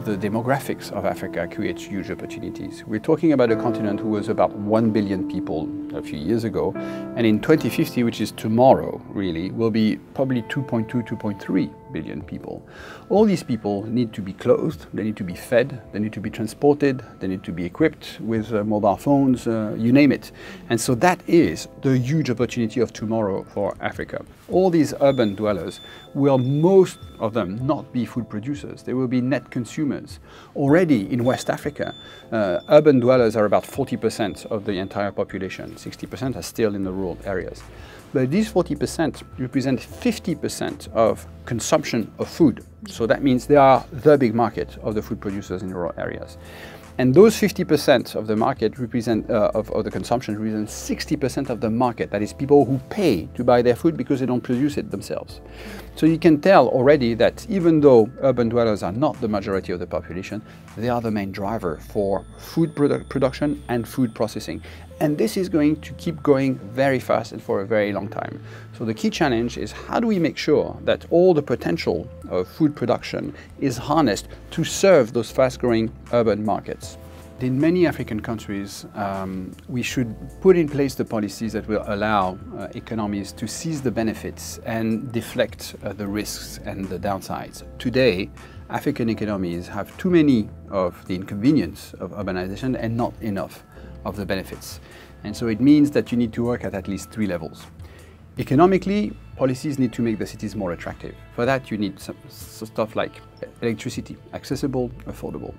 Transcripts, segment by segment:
the demographics of Africa creates huge opportunities. We're talking about a continent who was about 1 billion people a few years ago, and in 2050, which is tomorrow really, will be probably 2.2, 2.3 billion people. All these people need to be clothed, they need to be fed, they need to be transported, they need to be equipped with mobile phones, you name it. And so that is the huge opportunity of tomorrow for Africa. All these urban dwellers will, most of them, not be food producers. They will be net consumers. Already in West Africa, urban dwellers are about 40% of the entire population. 60% are still in the rural areas. But these 40% represent 50% of consumption of food. So that means they are the big market of the food producers in rural areas. And those 50% of the market represent, of the consumption represent 60% of the market. That is people who pay to buy their food because they don't produce it themselves. So you can tell already that even though urban dwellers are not the majority of the population, they are the main driver for food production and food processing. And this is going to keep going very fast and for a very long time. So the key challenge is how do we make sure that all the potential of food production is harnessed to serve those fast-growing urban markets. In many African countries, we should put in place the policies that will allow economies to seize the benefits and deflect the risks and the downsides. Today, African economies have too many of the inconvenience of urbanization and not enough of the benefits. And so it means that you need to work at least 3 levels. Economically, policies need to make the cities more attractive. For that, you need some stuff like electricity, accessible, affordable.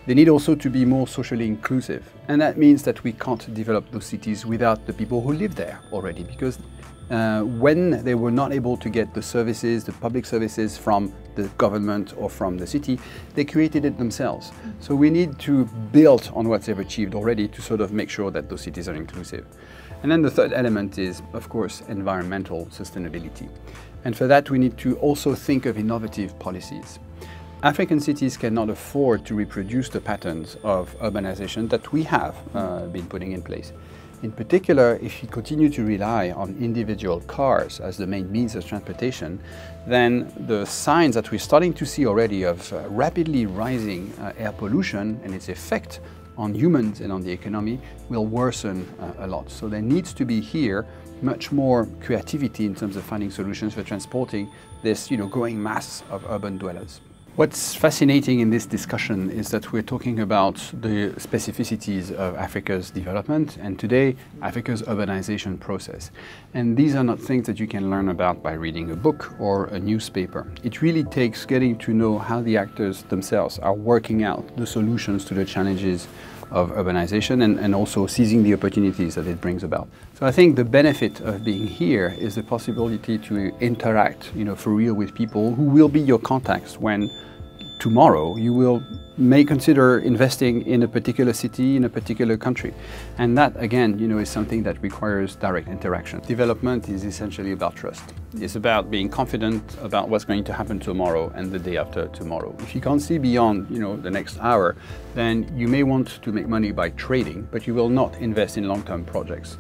They need also to be more socially inclusive. And that means that we can't develop those cities without the people who live there already, because when they were not able to get the services, the public services from the government or from the city, they created it themselves. So we need to build on what they've achieved already to sort of make sure that those cities are inclusive. And then the third element is, of course, environmental sustainability. And for that, we need to also think of innovative policies. African cities cannot afford to reproduce the patterns of urbanization that we have been putting in place. In particular, if you continue to rely on individual cars as the main means of transportation, then the signs that we're starting to see already of rapidly rising air pollution and its effect on humans and on the economy will worsen a lot. So there needs to be here much more creativity in terms of finding solutions for transporting this growing mass of urban dwellers. What's fascinating in this discussion is that we're talking about the specificities of Africa's development and today Africa's urbanization process. And these are not things that you can learn about by reading a book or a newspaper. It really takes getting to know how the actors themselves are working out the solutions to the challenges of urbanization and also seizing the opportunities that it brings about. So I think the benefit of being here is the possibility to interact, for real with people who will be your contacts when tomorrow you may consider investing in a particular city, in a particular country. And that, again, is something that requires direct interaction. Development is essentially about trust. It's about being confident about what's going to happen tomorrow and the day after tomorrow. If you can't see beyond, the next hour, then you may want to make money by trading, but you will not invest in long-term projects.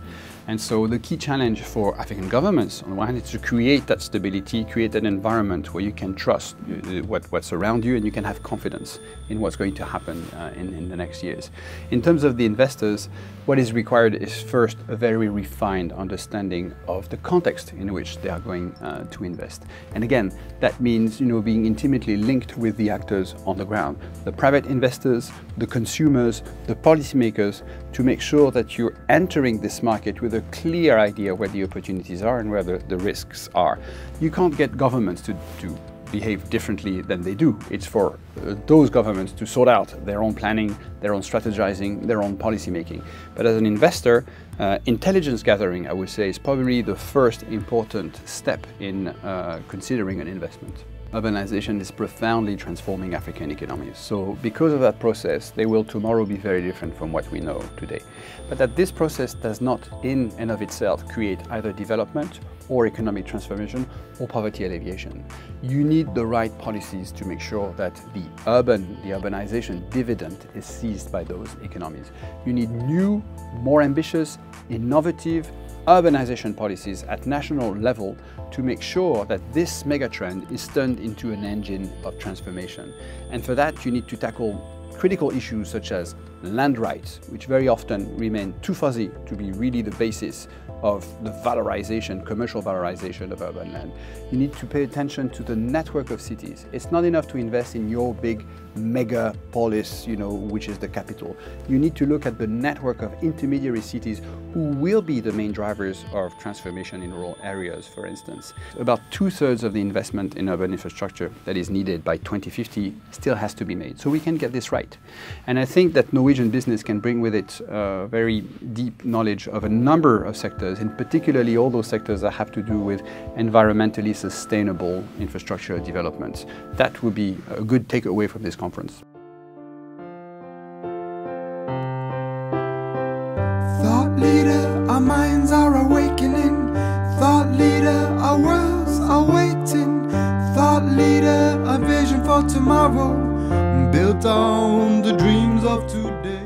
And so the key challenge for African governments, on the one hand, is to create that stability, create an environment where you can trust what's around you and you can have confidence in what's going to happen in the next years. In terms of the investors, what is required is first a very refined understanding of the context in which they are going to invest. And again, that means being intimately linked with the actors on the ground, the private investors, the consumers, the policymakers, to make sure that you're entering this market with a clear idea where the opportunities are and where the risks are. You can't get governments to behave differently than they do. It's for those governments to sort out their own planning, their own strategizing, their own policy making. But as an investor, intelligence gathering, I would say, is probably the first important step in considering an investment. Urbanization is profoundly transforming African economies. So because of that process, they will tomorrow be very different from what we know today. But that this process does not in and of itself create either development or economic transformation or poverty alleviation. You need the right policies to make sure that the urbanization dividend is seized by those economies. You need new, more ambitious, innovative, urbanization policies at national level to make sure that this megatrend is turned into an engine of transformation. And for that, you need to tackle critical issues such as land rights, which very often remain too fuzzy to be really the basis of the valorization, commercial valorization of urban land. You need to pay attention to the network of cities. It's not enough to invest in your big mega polis, which is the capital. You need to look at the network of intermediary cities who will be the main drivers of transformation in rural areas, for instance. About 2/3 of the investment in urban infrastructure that is needed by 2050 still has to be made. So we can get this right. And I think that Norwegian business can bring with it very deep knowledge of a number of sectors, and particularly all those sectors that have to do with environmentally sustainable infrastructure developments. That would be a good takeaway from this conference. Thought leader, our minds are awakening. Thought leader, our worlds are waiting. Thought leader, a vision for tomorrow, built on the dreams of today.